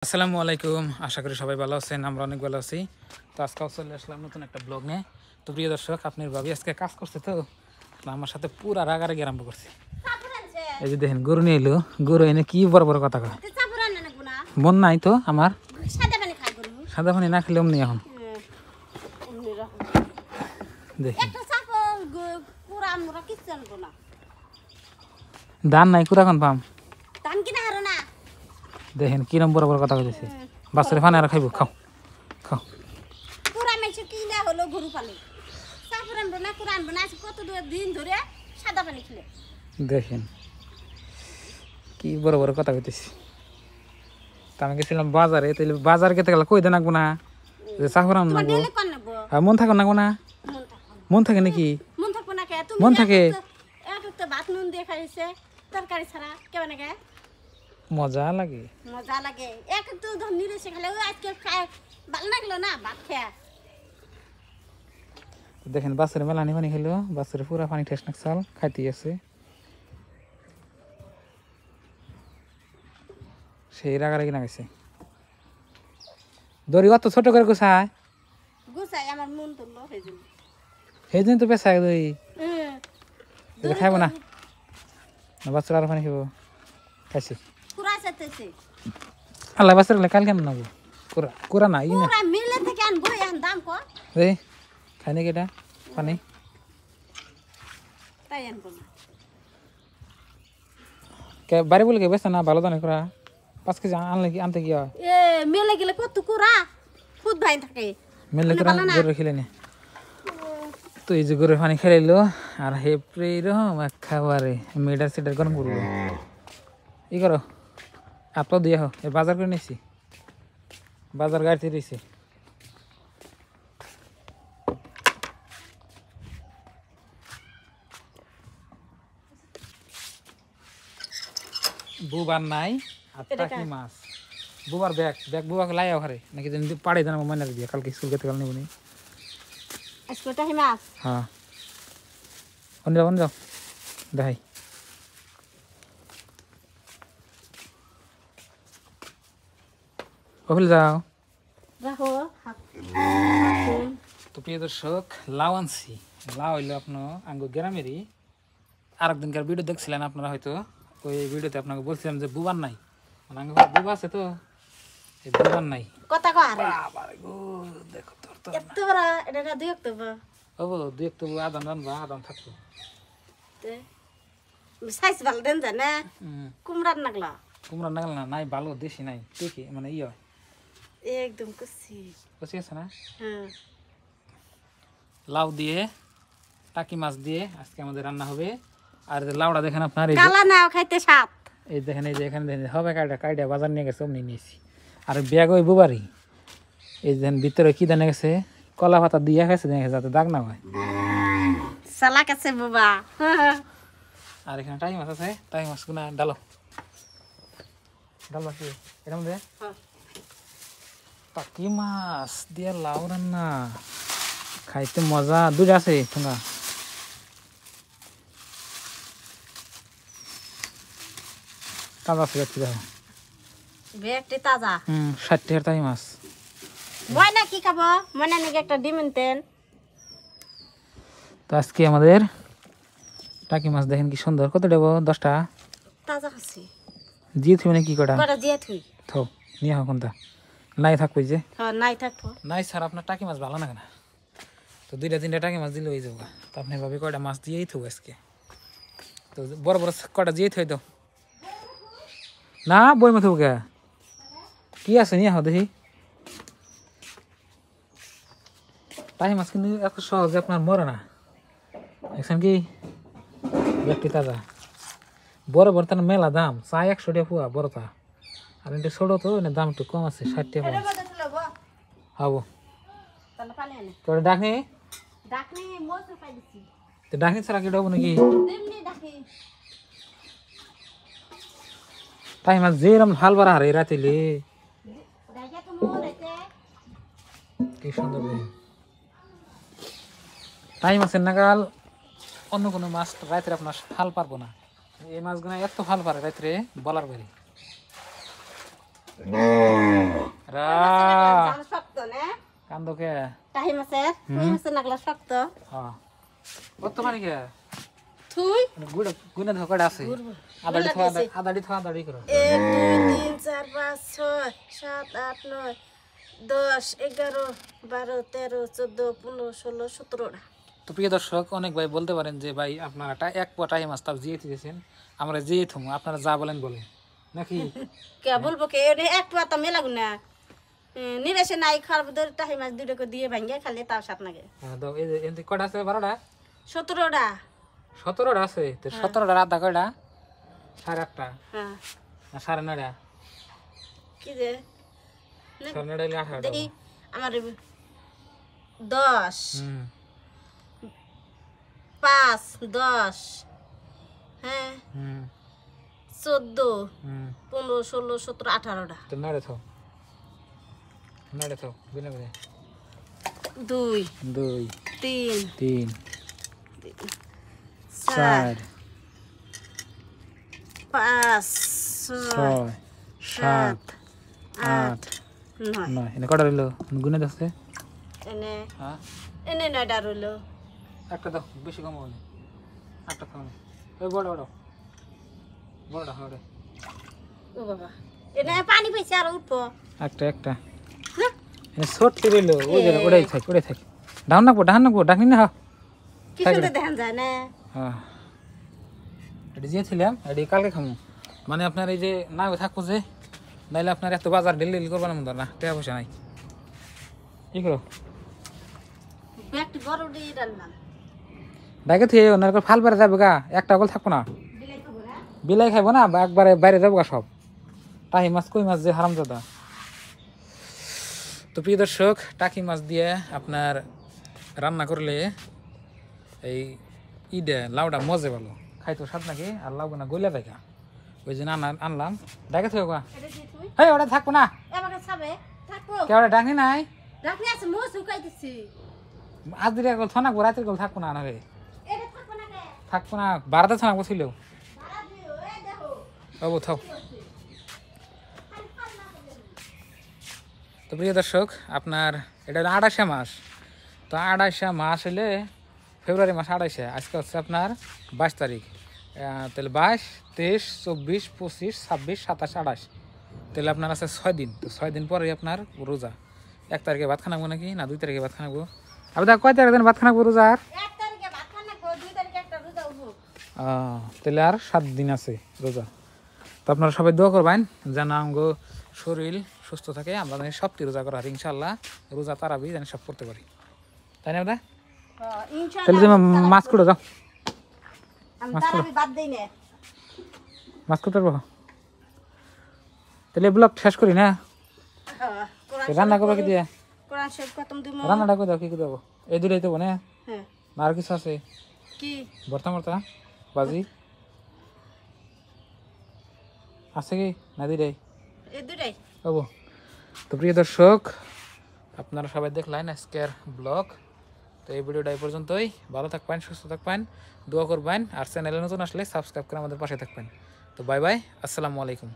আসসালামু আলাইকুম, আশা করি সবাই ভালো আছেন। আমরা অনেক ভালো আছি। তো আজকে চলে আসলাম নতুন একটা ব্লগ নিয়ে। তো প্রিয় দর্শক, আপনার ভাবি আজকে কাজ করছে, তো আমার সাথে পুরা রাগারাগি আরম্ভ করছে। এই যে দেখেন, গরু নিয়ে এলো, গরু এনে কি বড় বড় কথা কয়। মন নাই তো আমার, সাদা পানি না খেলে অমনি এখন দেখি ধান নাই কুড়াখন পাম। দেখেন কিরম বড় বড় কথা কইতেছে। বাচ্চারে ফানে আর খাইব, খাও খাও। দেখেন কি বড় বড় কথা কইতেছি। তা আমি গেছিলাম বাজারে, তাইলে বাজার খেতে গেলে কই দেন নাকবো না যে চাহুরাম নাকবো। আর মন থাকো নাকবো না, মন থাকে নাকি? মন থাকে, মজা লাগে, মজা লাগে। একটু ধনী রয়েছে খালে আজকে ভালো লাগলো না ভাত খেয়া। দেখেন বাচ্চারে মেলানি পানি খেলো, বাচ্চারে পুরা পানি ঠেস নাক চাল খাইতে আছে। সেই রাগারাগি না গেছে। দড়ি অত ছোট করে গুছায়, গুছাই আমার মন তুললো সেই দিন তো পেশায় দই খাইব না, বাচ্চারা আর পানি খাবো। খাইছি আল্লাহ বাচ্চার কাল কেন নাবো, কুড়া কুড়া না ই না মিলে থেকে আনবো এখন দাম কর এই খাই নাকি এটা পানি, তাই আনবো না। বাড়ি বলে বেসা না ভালো দানে করা 5 কেজি আনলে কি আনতে কি হয়? এ মেলে গেলে কত কুড়া খুদ ভাই থাকে মেলে করা গরু খেলে নে। তো এই যে গরুর পানি খেলাইলো আর হেপরে এরকম এক খাবারে মেডার সেটার গরম করলো। ই করো আপলো দিয়ে হো, এ বাজার করে নিয়েছি, বাজার গাড়িতে রয়েছে। বুবার নাই আর টাকি মাছ, বুবার ব্যাগ ব্যাগ বুবাকে লাই ওখানে নাকি পাড়ে দেন মনে দিয়ে কালকে স্কুল যেতে গেল নেবনি। আজকে টাকি মাছ হ্যাঁ অন্য যাও, অন্য যাও দেখাই। কখন যাও? রাখো। তো প্রিয় দর্শক, লাউ আনছি। লাউ হইলো আপনার আঙ্গু গ্রামেরই। আরেকদিনকার ভিডিও দেখছিলেন আপনারা হয়তো, ওই ভিডিওতে আপনাকে বলছিলাম যে বুবার নাই, মানে আঙ্গু বুবা আছে তো এই বুবার নাই। কথা কো আরে বাবারে গো, দেখো তোর তো এত বড় এটা দুই অক্টোবর হবো, দুই একটু আদান রানবা আদান থাকবো। সাইজ ভালো দেন জানে কুমড়ার নাগলা কুমড়া নাগাল না নাই, ভালো দেশি নাই দেখি মানে ই হয় একদম কষি কচি আছে না। হ্যাঁ লাউ দিয়ে টাকি মাছ দিয়ে আজকে আমাদের রান্না হবে। আর লাউটা দেখেন আপনার, এই কালা নাও খাইতে সাত এই দেখেন, এই যে এখানে দেখেন হবে কাইটা কাইটা বাজার নিয়ে গেছে, অমনি নিয়েছি। আর ব্যাগ ওই বুবারি, এই দেখেন ভিতরে কি জানে গেছে, কলা পাতা দিয়ে গেছে দেখে যাতে দাগ না হয়। সালাক আছে বাবা। আর এখানে টাই মাছ আছে, টাই মাছ গুনা ডালো ডাল কি এর মধ্যে টাকি মাছ দিয়ে লাউ রান্না খাইতে মজা। দুইটা আছে ঠোঙা, তাজা আছে দেখছি দেখো। বেগটি তাজা 60 টাকার টাই মাছ। ময়না কি খাবো? ময়না নাকি একটা ডিম আনতেন। তো আজকে আমাদের টাকি মাছ দেখেন কি সুন্দর, কত দেবো? 10টা তাজা আছে দিয়ে থুই না কি কটা কটা দিয়ে থুই থো নিয়ে হোক কোনটা নাই থাকবো যে হ্যাঁ নাই থাকবো নাই স্যার, আপনার টাকি মাছ ভালো লাগে না। তো 2-3টা টাকি মাছ দিলে হয়ে যাবো। তো আপনি ভাবি কয়টা মাছ দিয়েই থো আজকে, তো বড় বড় কটা দিয়েই থই দাও না, বই মাথা কে কি আছে নিয়ে হো দেখি। টাকি মাছ কিন্তু এত সহজে আপনার মরে না, দেখছেন কি ব্যক্তি তাজা। বড় বড় তার মেলা দাম, 100 টাকা পুয়া বড়টা, আর এটা ছোট তো দাম একটু কম আছে, 60 টাকা হবো। তোর ডাকনি তো ডাকনি ছাড়া কেটে হবো নাকি? তাই মাছ যেরম হাল বাড়া হারে রাতিলে কি সুন্দর। তাই মাছের নাগাল অন্য কোনো মাছ রাত্রে আপনার হাল পারবো না, এই মাছগুলো এত হাল পারে রাত্রে বলার বাইরে। রা জাল শক্ত না কান্দকে টাহি মাছের কই মাছের নাগলা শক্ত হ্যাঁ কত মানে কে থুই গুড় গুনে ধকড় আছে আদাড়ি করো 1 2 3 4 5 6 7 8 9 10 11 12 13 14 15 16 17টা তো প্রিয় দর্শক অনেক ভাই বলতে পারেন যে ভাই আপনারা এক পটাই মাছ তাও জিয়ে দিয়েছেন আমরা জিয়ে থমু আপনারা যা বলেন বলেন নাকি কে বলবো কে এনে এক পাতা মেলা গুনা নিরেশে নাই খার বদর টাহি মাছ দুটো করে দিয়ে ভাঙ্গে খালে তাও সাত লাগে হ্যাঁ তো এই যে এনতি কটা আছে 12টা 17টা 17টা আছে তো 17টা রাত কয়টা 8:30টা হ্যাঁ না 9:30টা কি যে 9:30 হইলে 18টা দেখি আমার 10 হুম 5 10 হ্যাঁ হুম 14 হুম 15 16 17 18টা তো নড়ে থাও বিনা করে 2 2 3 3 4 4 5 6 6 7 8 9 9 এনে কটা রইলো গুনে দেখছে এনে হ্যাঁ এনে 9টা রইলো একটা দাও বেশি কম হবে একটা খাও ওই বড়টা হবে ও বাবা এনে পানি পাইছে আর উঠবো একটা এনে ছোট্ট রইলো ওটাই থাক ডাউন নাকবো ডাকনি না কি সুন্দর দেখান যায় না হ্যাঁ এটি দিয়েছিলাম এটি কালকে খামু মানে আপনার এই যে না থাকবো যে নাইলে আপনার এত বাজার ডেলি করবার মতো না টাকা পয়সা নাই কি করো ব্যাগটি বড় দিয়ে ডাললাম ডাকে থেকে ওনার ফাল বেড়ে যাবে গা একটা গল থাকবো না বিলাই খাবো না বিলাই খাইবো না একবারে বাইরে যাবো গা সব টাকি মাছ কই মাছ যে হারাম দাদা তো প্রিয় দর্শক টাকি মাছ দিয়ে আপনার রান্না করলে এই লাউটা মজে ভালো খাইতো স্বাদ নাকি আর লাউ না গইলা দেখা ওই জন্য আনলাম ডাকে থেকে গা এটা দি তুই হেই ওটা থাকবো না আমাকে ছাবে থাকবো কে ওটা ডাকি নাই রাখনি আছে মো শুকাই দিছি আজ দিলে গল থানা গো রাতের গল থাকবো না না রে এটা থাকবো না কে থাকবো না বারাতে থানা ছিল ভাড়া দিও এই দেখো বাবু থাও তো প্রিয় দর্শক আপনার এটা হলো 28 মাস তো 28 মাস হলে ফেব্রুয়ারি মাস 28 আজকে হচ্ছে আপনার 22 তারিখ তাহলে 22 23 24 25 26 27 28 তাহলে আপনার আছে 6 দিন তো 6 দিন পরে আপনার রোজা 1 তারিখে ভাত খানাবো নাকি না 2 তারিখে ভাত খানাবো আবার দা কয় তারিখে ভাত খানাবো রোজা আর 1 তারিখে ভাত খানা কো 2 তারিখে একটা রোজা উঠবো তাহলে আর 7 দিন আছে রোজা তো আপনারা সবাই দোয়া করবেন যেন আমগো শরীর সুস্থ থাকে আমরা জানি সবটি রোজা করা হয় ইনশাল্লাহ রোজা তারাবি জানি সব করতে পারি তাই না দাদা তাহলে ইনশাআল্লাহ তুমি মাছ করে যাও আমি তারাবি বাদ দেই না মাছ করতে পারবো তাহলে ব্লগ শেষ করি না হ্যাঁ রান্না করবো কি দিয়ে কোরআন শরীফ খতম দিমু রান্নাটা করে দাও কি করে দেবো এই দুটাই দেবো না হ্যাঁ না আর কিছু আছে কি ভর্তা মর্তা বাজি আছে কি না দুটাই এই দুটাই বাবু তো প্রিয় দর্শক আপনারা সবাই দেখলেন আজকের ব্লগ তো এই ভিডিওটা এই পর্যন্তই ভালো থাকবেন সুস্থ থাকবেন দোয়া করবেন আর চ্যানেলে নতুন আসলে সাবস্ক্রাইব করে আমাদের পাশে থাকবেন তো বাই বাই আসসালামু আলাইকুম